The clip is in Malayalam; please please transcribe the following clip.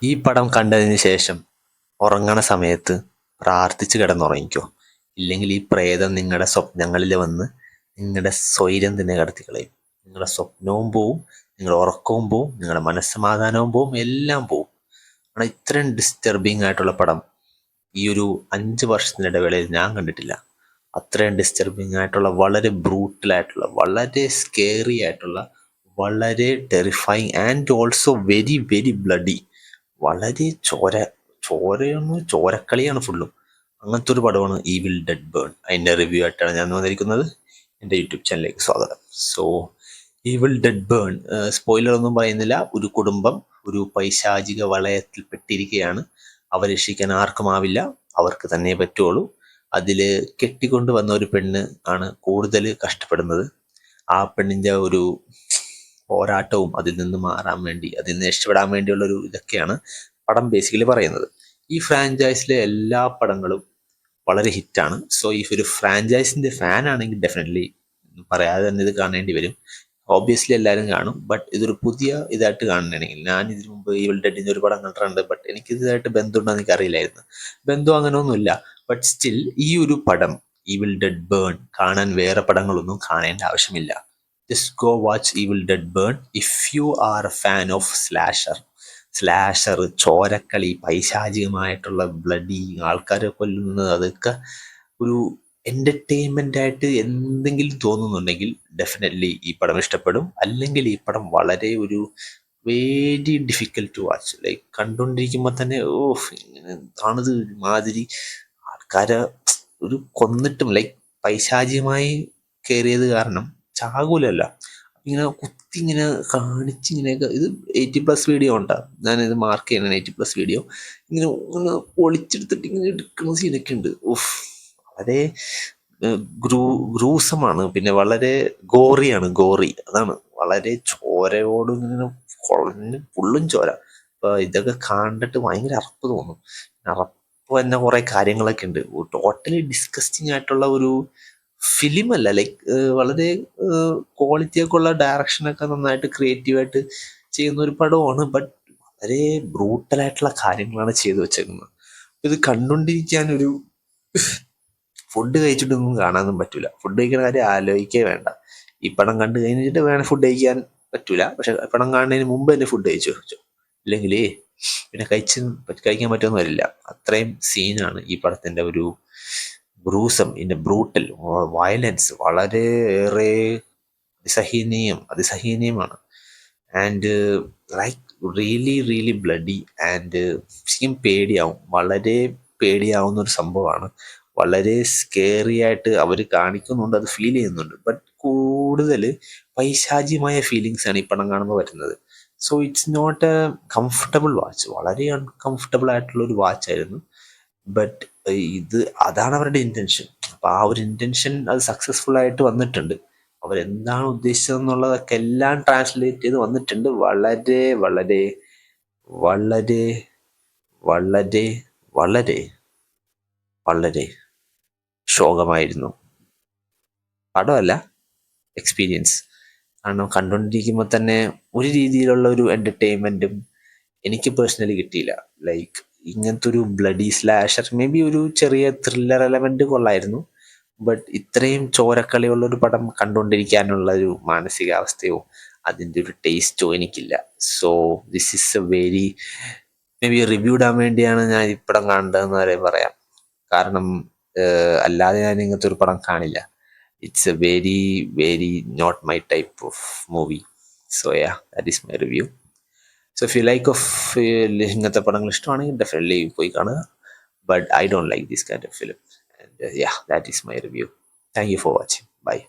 ഈ പടം കണ്ടതിന് ശേഷം ഉറങ്ങണ സമയത്ത് പ്രാർത്ഥിച്ച് കിടന്നുറങ്ങിക്കോ. ഇല്ലെങ്കിൽ ഈ പ്രേതം നിങ്ങളുടെ സ്വപ്നങ്ങളിൽ വന്ന് നിങ്ങളുടെ സ്വൈരം തന്നെ കടത്തിക്കളയും. നിങ്ങളുടെ സ്വപ്നവും പോവും, നിങ്ങളുടെ ഉറക്കവും പോവും, നിങ്ങളുടെ മനസ്സമാധാനവും പോവും, എല്ലാം പോവും. കാരണം ഇത്രയും ഡിസ്റ്റർബിങ് ആയിട്ടുള്ള പടം ഈ ഒരു 5 വർഷത്തിൻ്റെ ഇടവേളയിൽ ഞാൻ കണ്ടിട്ടില്ല. അത്രയും ഡിസ്റ്റർബിങ് ആയിട്ടുള്ള, വളരെ ബ്രൂട്ടലായിട്ടുള്ള, വളരെ സ്കേറി ആയിട്ടുള്ള, വളരെ terrifying and also very very bloody, വളരെ ചോരക്കളിയാണ് ഫുള്ളും. അങ്ങനത്തെ ഒരു പടമാണ് ഈവിൽ ഡെഡ് ബേൺ. അതിൻ്റെ റിവ്യൂ ആയിട്ടാണ് ഞാൻ വന്നിരിക്കുന്നത്. എൻ്റെ യൂട്യൂബ് ചാനലിലേക്ക് സ്വാഗതം. So Evil Dead Burn, spoiler ഒന്നും പറയുന്നില്ല. ഒരു കുടുംബം ഒരു പൈശാചിക വളയത്തിൽ പെട്ടിരിക്കുകയാണ്. അവരെ രക്ഷിക്കാൻ ആർക്കും ആവില്ല, അവർക്ക് തന്നെ പറ്റുള്ളൂ. അതിൽ കെട്ടിക്കൊണ്ട് വന്ന ഒരു പെണ്ണ് ആണ് കൂടുതൽ കഷ്ടപ്പെടുന്നത്. ആ പെണ്ണിൻ്റെ ഒരു പോരാട്ടവും അതിൽ നിന്ന് മാറാൻ വേണ്ടി, അതിൽ നിന്ന് രക്ഷപ്പെടാൻ വേണ്ടിയുള്ള ഒരു ഇതൊക്കെയാണ് പടം ബേസിക്കലി പറയുന്നത്. ഈ ഫ്രാഞ്ചൈസിലെ എല്ലാ പടങ്ങളും വളരെ ഹിറ്റാണ്. സോ ഈ ഒരു ഫ്രാഞ്ചൈസിന്റെ ഫാൻ ആണെങ്കിൽ ഡെഫിനറ്റ്ലി പറയാതെ തന്നെ ഇത് കാണേണ്ടി വരും. ഓബ്വിയസ്ലി എല്ലാവരും കാണും. ബട്ട് ഇതൊരു പുതിയ ഇതായിട്ട് കാണണമെങ്കിൽ, ഞാൻ ഇതിനു മുമ്പ് ഈവിൾ ഡെഡിൻ്റെ ഒരു പടം കണ്ടിട്ടുണ്ട്. ബട്ട് എനിക്ക് ഇതായിട്ട് ബന്ധമുണ്ടോ എന്ന് എനിക്ക് അറിയില്ലായിരുന്നു. ബന്ധം അങ്ങനെയൊന്നുമില്ല. ബട്ട് സ്റ്റിൽ ഈ ഒരു പടം ഈവിൾ ഡെഡ് ബേൺ കാണാൻ വേറെ പടങ്ങളൊന്നും കാണേണ്ട ആവശ്യമില്ല. Just go watch Evil Dead Burn if you are a fan of slasher, ചോരക്കളി, പൈശാചികമായിട്ടുള്ള ബ്ലഡി, ആൾക്കാരെ കൊല്ലുന്നത്, അതൊക്കെ ഒരു എൻ്റർടൈൻമെൻ്റ് ആയിട്ട് എന്തെങ്കിലും തോന്നുന്നുണ്ടെങ്കിൽ ഡെഫിനറ്റ്ലി ഈ പടം ഇഷ്ടപ്പെടും. അല്ലെങ്കിൽ ഈ പടം വളരെ ഒരു very difficult to watch. Like കണ്ടുകൊണ്ടിരിക്കുമ്പോൾ തന്നെ ഇങ്ങനെ എന്താണിത് മാതിരി ആൾക്കാരെ ഒരു കൊന്നിട്ടും, ലൈക്ക് പൈശാചികമായി കയറിയത് കാരണം ചാകൂലല്ല, ഇങ്ങനെ കുത്തി ഇങ്ങനെ കാണിച്ച് ഇങ്ങനെയൊക്കെ. ഇത് 80+ വീഡിയോ ഉണ്ടാ, ഞാനിത് മാർക്ക് ചെയ്യണം 80+ വീഡിയോ. ഇങ്ങനെ ഇങ്ങനെ ഒളിച്ചെടുത്തിട്ട് ഇങ്ങനെ എടുക്കുന്ന സീനൊക്കെ ഉണ്ട്. വളരെ ഗ്രൂസമാണ്. പിന്നെ വളരെ ഗോറി, അതാണ്. വളരെ ചോരയോട് ഇങ്ങനെ കുഴഞ്ഞ് ഫുള്ളും ചോര. അപ്പൊ ഇതൊക്കെ കണ്ടിട്ട് ഭയങ്കര അറപ്പ് തോന്നും. അറപ്പ് തന്നെ കുറെ കാര്യങ്ങളൊക്കെ ഉണ്ട്. ടോട്ടലി ഡിസ്കസ്റ്റിംഗ് ആയിട്ടുള്ള ഒരു ഫിലിം അല്ല. ലൈക്ക് വളരെ ക്വാളിറ്റിയൊക്കെ ഉള്ള, ഡയറക്ഷനൊക്കെ നന്നായിട്ട് ക്രിയേറ്റീവായിട്ട് ചെയ്യുന്ന ഒരു പടമാണ്. ബട്ട് വളരെ ബ്രൂട്ടലായിട്ടുള്ള കാര്യങ്ങളാണ് ചെയ്തു വെച്ചേക്കുന്നത്. ഇത് കണ്ടുകൊണ്ടിരിക്കാൻ ഒരു ഫുഡ് കഴിച്ചിട്ടൊന്നും കാണാനൊന്നും പറ്റൂല. ഫുഡ് കഴിക്കുന്ന കാര്യം ആലോചിക്കേ വേണ്ട. ഈ പടം കണ്ടു കഴിഞ്ഞിട്ട് വേണം ഫുഡ് കഴിക്കാൻ പറ്റൂല. പക്ഷെ പടം കാണുന്നതിന് മുമ്പ് തന്നെ ഫുഡ് കഴിച്ചു വെച്ചു, ഇല്ലെങ്കിൽ പിന്നെ കഴിക്കാൻ പറ്റുമെന്ന് വരില്ല. അത്രയും സീനാണ് ഈ പടത്തിന്റെ ഒരു ബ്രൂസം, ഇതിന്റെ ബ്രൂട്ടൽ വയലൻസ് വളരെ ഏറെ അതിസഹനീയമാണ്. And like really really bloody and ശരിക്കും പേടിയാവും. വളരെ പേടിയാവുന്ന ഒരു സംഭവമാണ്. വളരെ സ്കേറി ആയിട്ട് അവർ കാണിക്കുന്നുണ്ട്, അത് ഫീൽ ചെയ്യുന്നുണ്ട്. ബട്ട് കൂടുതൽ പൈശാചികമായ ഫീലിങ്സ് ആണ് ഈ പടം കാണുമ്പോൾ വരുന്നത്. So it's not a comfortable watch. വളരെ അൺകംഫർട്ടബിൾ ആയിട്ടുള്ള ഒരു വാച്ചായിരുന്നു. ബട്ട് അതാണ് അവരുടെ ഇന്റൻഷൻ. അപ്പൊ ആ ഒരു ഇന്റൻഷൻ അത് സക്സസ്ഫുൾ ആയിട്ട് വന്നിട്ടുണ്ട്. അവരെന്താണ് ഉദ്ദേശിച്ചതെന്നുള്ളതൊക്കെ എല്ലാം ട്രാൻസ്ലേറ്റ് ചെയ്ത് വന്നിട്ടുണ്ട്. വളരെ വളരെ വളരെ വളരെ വളരെ വളരെ ശോകമായിരുന്നു. പടമല്ല, എക്സ്പീരിയൻസ്. കാരണം കണ്ടുകൊണ്ടിരിക്കുമ്പോൾ തന്നെ ഒരു രീതിയിലുള്ള ഒരു എൻ്റർടൈൻമെൻറ്റും എനിക്ക് പേഴ്സണലി കിട്ടിയില്ല. ലൈക്ക് ഇങ്ങനത്തെ ഒരു ബ്ലഡി സ്ലാഷർ, മേ ബി ഒരു ചെറിയ ത്രില്ലർ എലമെൻറ്റ് കൊള്ളായിരുന്നു. ബട്ട് ഇത്രയും ചോരക്കളിയുള്ള ഒരു പടം കണ്ടുകൊണ്ടിരിക്കാനുള്ള ഒരു മാനസികാവസ്ഥയോ അതിൻ്റെ ഒരു ടേസ്റ്റോ എനിക്കില്ല. So this is A very, may be review ഇടാൻ വേണ്ടിയാണ് ഞാൻ ഈ പടം കാണേണ്ടതെന്ന് വരെ പറയാം. കാരണം അല്ലാതെ ഞാൻ ഇങ്ങനത്തെ ഒരു പടം കാണില്ല. It's a very very not my type of movie. So yeah, that is my review. So if you like ഇങ്ങനത്തെ പടങ്ങൾ ഇഷ്ടമാണെങ്കിൽ ഡെഫിനറ്റ്ലി പോയി കാണുക. But I don't like this kind of film. And yeah, that is my review. Thank you for watching. Bye.